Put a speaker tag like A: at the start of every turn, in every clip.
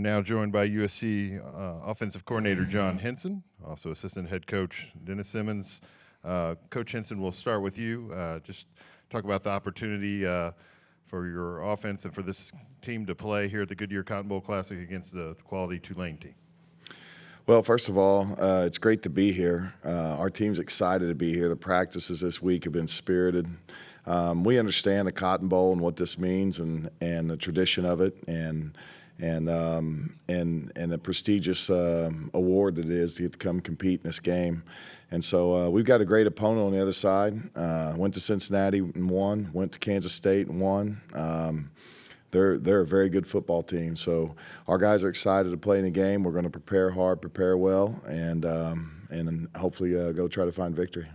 A: now joined by USC offensive coordinator Josh Henson, also assistant head coach Dennis Simmons. Coach Henson, we'll start with you. Just talk about the opportunity for your offense and for this team to play here at the Goodyear Cotton Bowl Classic against the quality Tulane team.
B: Well, first of all, it's great to be here. Our team's excited to be here. The practices this week have been spirited. We understand the Cotton Bowl and what this means, and the tradition of it, and the prestigious award that it is to get to come compete in this game. And so we've got a great opponent on the other side. Went to Cincinnati and won. Went to Kansas State and won. They're a very good football team. So our guys are excited to play in the game. We're going to prepare hard, prepare well, and hopefully go try to find victory.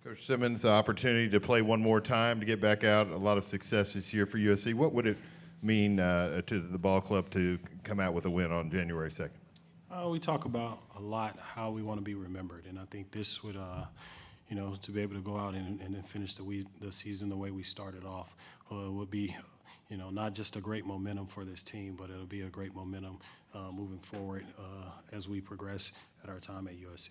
A: Coach Simmons, the opportunity to play one more time, to get back out. A lot of success this year for USC. What would it mean to the ball club to come out with a win on January 2nd?
C: We talk about a lot how we want to be remembered, and I think this would, to be able to go out and finish the season the way we started off would be, not just a great momentum for this team, but it'll be a great momentum moving forward as we progress at our time at USC.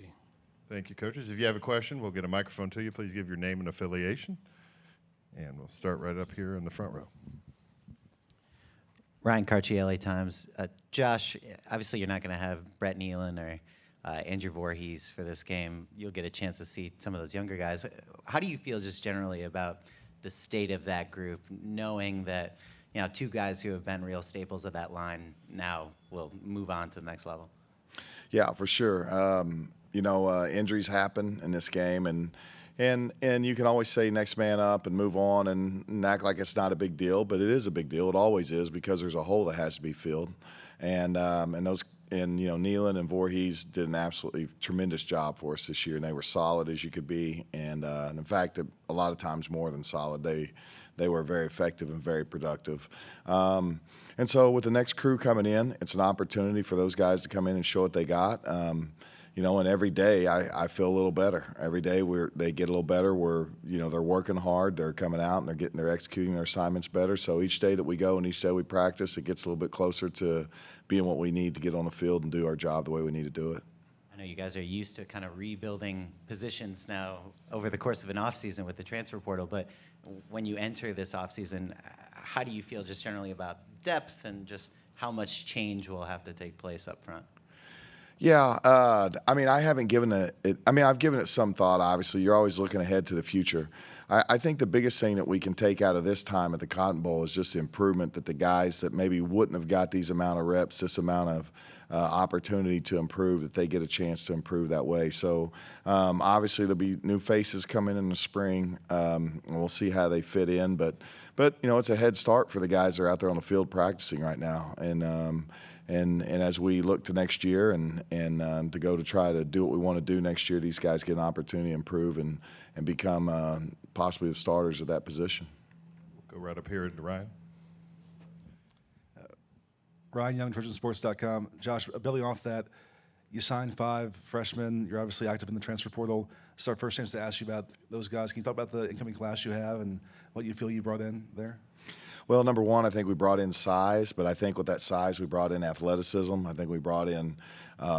A: Thank you, coaches. If you have a question, we'll get a microphone to you. Please give your name and affiliation, and we'll start right up here in the front row.
D: Ryan Carchi, LA Times. Josh, obviously you're not going to have Brett Nealon or Andrew Voorhees for this game. You'll get a chance to see some of those younger guys. How do you feel just generally about the state of that group, knowing that two guys who have been real staples of that line now will move on to the next level?
B: Yeah, for sure. Injuries happen in this game, and you can always say next man up and move on and act like it's not a big deal, but it is a big deal. It always is, because there's a hole that has to be filled, and Nealon and Voorhees did an absolutely tremendous job for us this year, and they were solid as you could be, and in fact, a lot of times more than solid. They were very effective and very productive. And so with the next crew coming in, it's an opportunity for those guys to come in and show what they got. And every day I feel a little better. Every day they get a little better. They're working hard. They're coming out and they're executing their assignments better. So each day that we go and each day we practice, it gets a little bit closer to being what we need to get on the field and do our job the way we need to do it.
D: I know you guys are used to kind of rebuilding positions now over the course of an offseason with the transfer portal, but when you enter this offseason, how do you feel just generally about depth and just how much change will have to take place up front?
B: Yeah, I haven't given it. I've given it some thought. Obviously, you're always looking ahead to the future. I think the biggest thing that we can take out of this time at the Cotton Bowl is just the improvement that the guys that maybe wouldn't have got these amount of reps, this amount of opportunity to improve, that they get a chance to improve that way. So obviously there'll be new faces coming in the spring, and we'll see how they fit in. But it's a head start for the guys that are out there on the field practicing right now, and as we look to next year and to go to try to do what we want to do next year, these guys get an opportunity to improve and become possibly the starters of that position.
A: We'll go right up here to Ryan.
E: Ryan Young, TrojanSports.com. Josh, building off that, you signed 5 freshmen. You're obviously active in the transfer portal. It's our first chance to ask you about those guys. Can you talk about the incoming class you have and what you feel you brought in there?
B: Well, number one, I think we brought in size, but I think with that size, we brought in athleticism. I think we brought in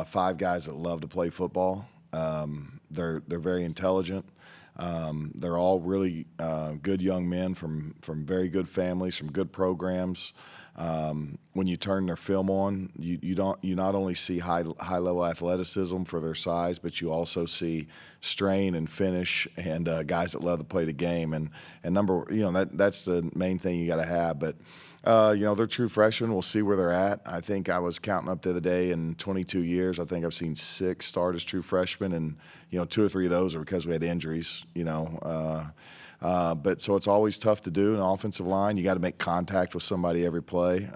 B: 5 guys that love to play football. They're very intelligent. They're all really good young men from very good families, from good programs. When you turn their film on, you not only see high level athleticism for their size, but you also see strain and finish and guys that love to play the game. And that's the main thing you got to have. But they're true freshmen. We'll see where they're at. I think I was counting up the other day, in 22 years, I think I've seen 6 start as true freshmen, and 2 or 3 of those are because we had injuries. But so it's always tough to do in an offensive line. You got to make contact with somebody every play.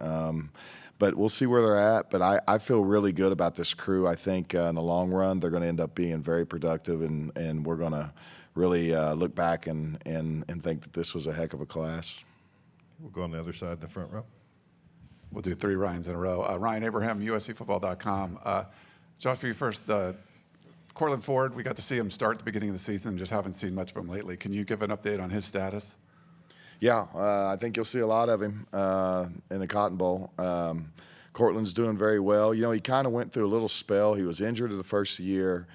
B: But we'll see where they're at. But I feel really good about this crew. I think in the long run, they're going to end up being very productive, and we're going to really look back and think that this was a heck of a class.
A: We'll go on the other side in the front row.
F: We'll do 3 Ryans in a row. Ryan Abraham, USCFootball.com. Josh, for you first, Cortland Ford, we got to see him start at the beginning of the season, just haven't seen much of him lately. Can you give an update on his status?
B: Yeah, I think you'll see a lot of him in the Cotton Bowl. Cortland's doing very well. You know, he kind of went through a little spell. He was injured in the first year.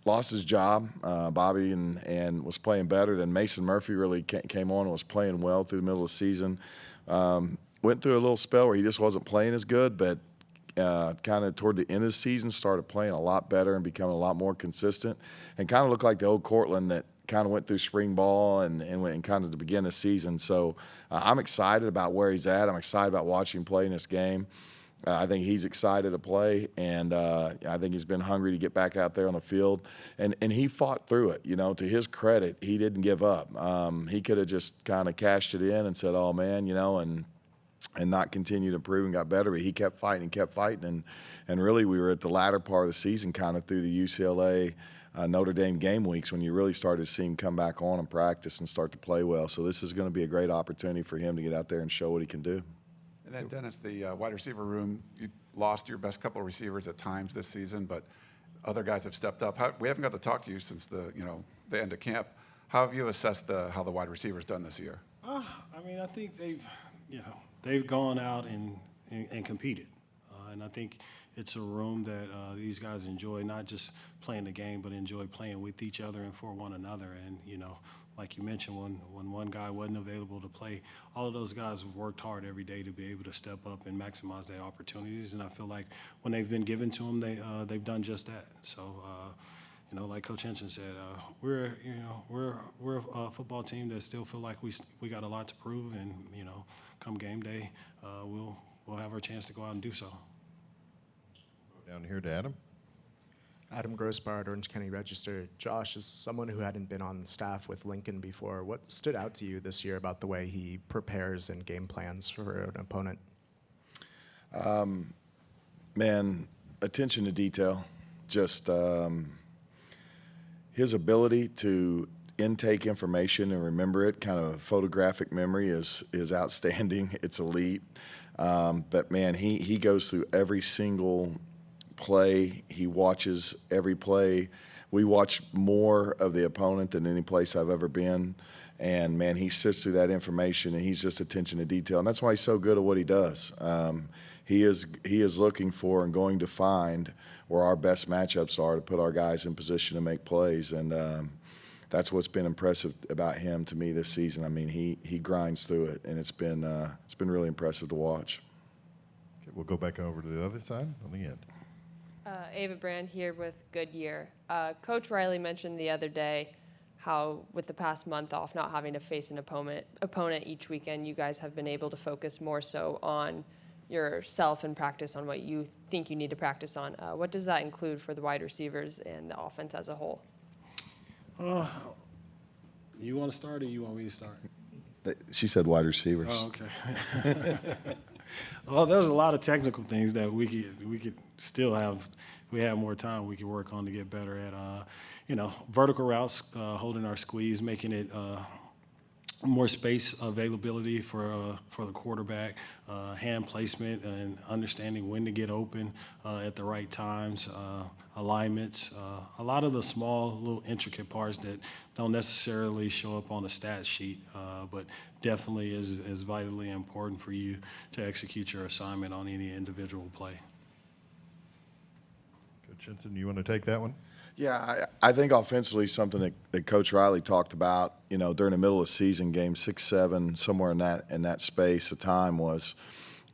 B: Lost his job, Bobby, and was playing better. Then Mason Murphy really came on and was playing well through the middle of the season. Went through a little spell where he just wasn't playing as good, but kind of toward the end of the season started playing a lot better and becoming a lot more consistent, and kind of looked like the old Cortland that kind of went through spring ball and went in kind of the beginning of the season. So I'm excited about where he's at. I'm excited about watching him play in this game. I think he's excited to play, and I think he's been hungry to get back out there on the field. And he fought through it. You know, to his credit, he didn't give up. He could have just kind of cashed it in and said, "Oh man," you know, and not continue to improve and got better. But he kept fighting, and really we were at the latter part of the season, kind of through the UCLA Notre Dame game weeks, when you really started to see him come back on and practice and start to play well. So this is going to be a great opportunity for him to get out there and show what he can do.
F: And then, Dennis, the wide receiver room, you lost your best couple of receivers at times this season, but other guys have stepped up. We haven't got to talk to you since the end of camp. How have you assessed how the wide receivers done this year?
C: I mean, I think they've gone out and competed, and I think it's a room that these guys enjoy, not just playing the game, but enjoy playing with each other and for one another. And like you mentioned, when one guy wasn't available to play, all of those guys have worked hard every day to be able to step up and maximize their opportunities. And I feel like when they've been given to them, they've done just that. So, like Coach Henson said, we're a football team that still feel like we got a lot to prove, and come game day, we'll have our chance to go out and do so.
A: Down here to Adam.
G: Adam Grossbart, Orange County Register. Josh, as someone who hadn't been on staff with Lincoln before, what stood out to you this year about the way he prepares and game plans for an opponent?
B: Man, attention to detail. Just his ability to intake information and remember it, kind of photographic memory is outstanding. It's elite. But, man, he goes through every single play. He watches every play. We watch more of the opponent than any place I've ever been. And, man, he sifts through that information, and he's just attention to detail. And that's why he's so good at what he does. He is looking for and going to find where our best matchups are to put our guys in position to make plays. And that's what's been impressive about him to me this season. I mean, he grinds through it, and it's been really impressive to watch.
A: Okay, we'll go back over to the other side on the end.
H: Ava Brand here with Goodyear. Coach Riley mentioned the other day how with the past month off, not having to face an opponent each weekend, you guys have been able to focus more so on yourself and practice on what you think you need to practice on. What does that include for the wide receivers and the offense as a whole?
C: You want to start, or you want me to start?
B: She said wide receivers.
C: Oh, okay. Well, there's a lot of technical things that we could still have. If we had more time, we could work on to get better at, vertical routes, holding our squeeze, making it more space availability for the quarterback, hand placement, and understanding when to get open at the right times, alignments, a lot of the small little intricate parts that don't necessarily show up on a stat sheet, but definitely is vitally important for you to execute your assignment on any individual play.
A: Coach Henson, you want to take that one?
B: Yeah, I think offensively something that Coach Riley talked about, during the middle of the season, game 6, 7, somewhere in that space of time was,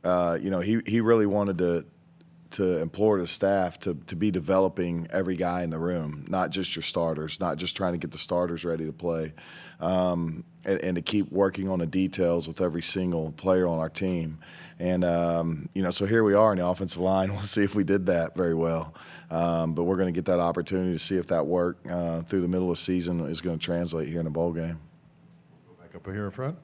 B: he really wanted to implore the staff to be developing every guy in the room, not just your starters, not just trying to get the starters ready to play, and to keep working on the details with every single player on our team. And, so here we are in the offensive line. We'll see if we did that very well. But we're going to get that opportunity to see if that work through the middle of the season is going to translate here in the bowl game.
A: Go back up here in front.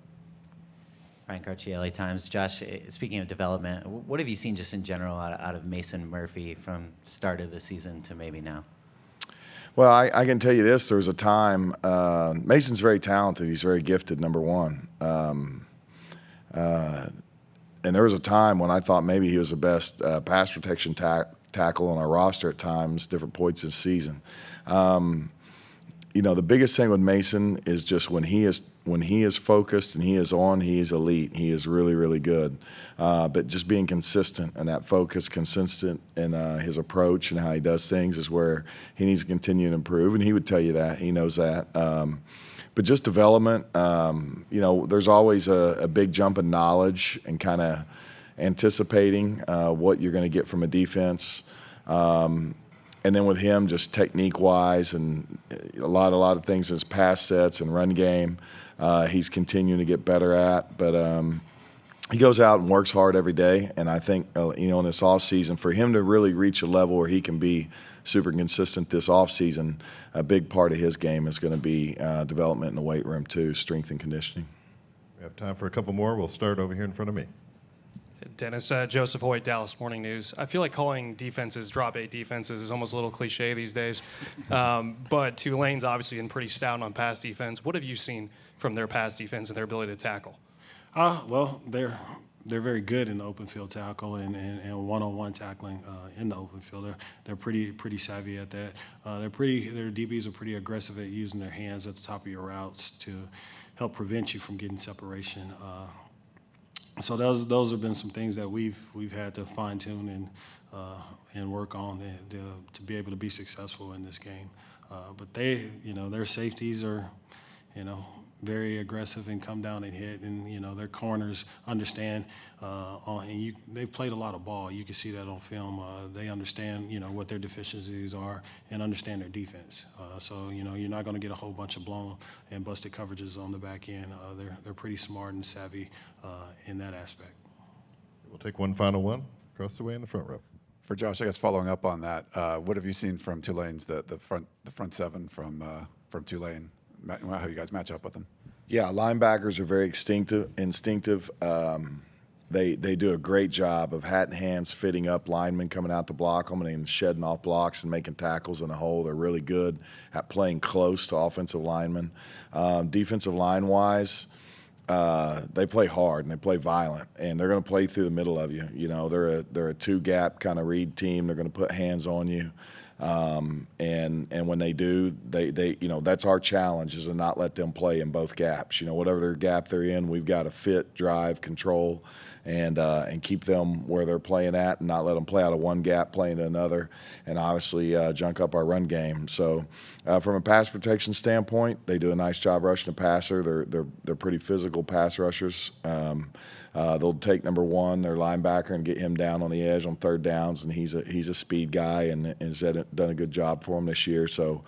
D: Ryan Carci, LA Times. Josh, speaking of development, what have you seen just in general out of Mason Murphy from start of the season to maybe now?
B: Well, I can tell you this. There was a time Mason's very talented. He's very gifted, number one. And there was a time when I thought maybe he was the best pass protection tackle on our roster at times, different points this season. the biggest thing with Mason is just when he is focused and he is on, he is elite. He is really, really good. But just being consistent and that focus, consistent in his approach and how he does things is where he needs to continue to improve. And he would tell you that. He knows that. But just development, there's always a big jump in knowledge and kind of anticipating what you're going to get from a defense. And then with him, just technique-wise and a lot of things, his pass sets and run game, he's continuing to get better at. But he goes out and works hard every day. And I think, in this offseason, for him to really reach a level where he can be super consistent this offseason, a big part of his game is going to be development in the weight room too, strength and conditioning.
A: We have time for a couple more. We'll start over here in front of me.
I: Dennis, Joseph Hoyt, Dallas Morning News. I feel like calling defenses drop 8 defenses is almost a little cliche these days. But Tulane's obviously been pretty stout on pass defense. What have you seen from their pass defense and their ability to tackle?
C: Well, they're very good in the open field tackle and one-on-one tackling in the open field. They're pretty savvy at that. Their DBs are pretty aggressive at using their hands at the top of your routes to help prevent you from getting separation. So those have been some things that we've had to fine tune and work on to be able to be successful in this game. But their safeties are, very aggressive and come down and hit, and their corners understand. They've played a lot of ball. You can see that on film. They understand what their deficiencies are and understand their defense. So you're not going to get a whole bunch of blown and busted coverages on the back end. They're pretty smart and savvy in that aspect.
A: We'll take one final one across the way in the front row.
F: For Josh, I guess following up on that, what have you seen from Tulane's the front seven from Tulane? How you guys match up with them?
B: Yeah, linebackers are very instinctive. They do a great job of hat and hands fitting up linemen coming out to block them and shedding off blocks and making tackles in the hole. They're really good at playing close to offensive linemen. Defensive line-wise, they play hard and they play violent, and they're going to play through the middle of you. They're a two-gap kind of read team. They're going to put hands on you. And when they do, they that's our challenge, is to not let them play in both gaps. Whatever their gap they're in, we've got to fit, drive, control, and keep them where they're playing at, and not let them play out of one gap, play into another, and obviously junk up our run game. So from a pass protection standpoint, they do a nice job rushing the passer. They're pretty physical pass rushers. They'll take number one, their linebacker, and get him down on the edge on third downs, and he's a speed guy and has done a good job for him this year. So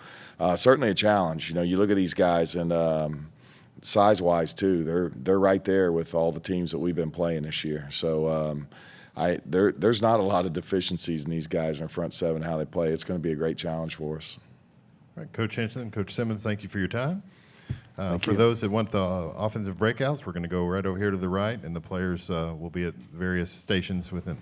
B: certainly a challenge. You look at these guys, and size-wise too, they're right there with all the teams that we've been playing this year. So there's not a lot of deficiencies in these guys in front seven, how they play. It's going to be a great challenge for us.
A: All right, Coach Henson, Coach Simmons, thank you for your time. For
B: you.
A: those that want the offensive breakouts, we're going to go right over here to the right, and the players will be at various stations within.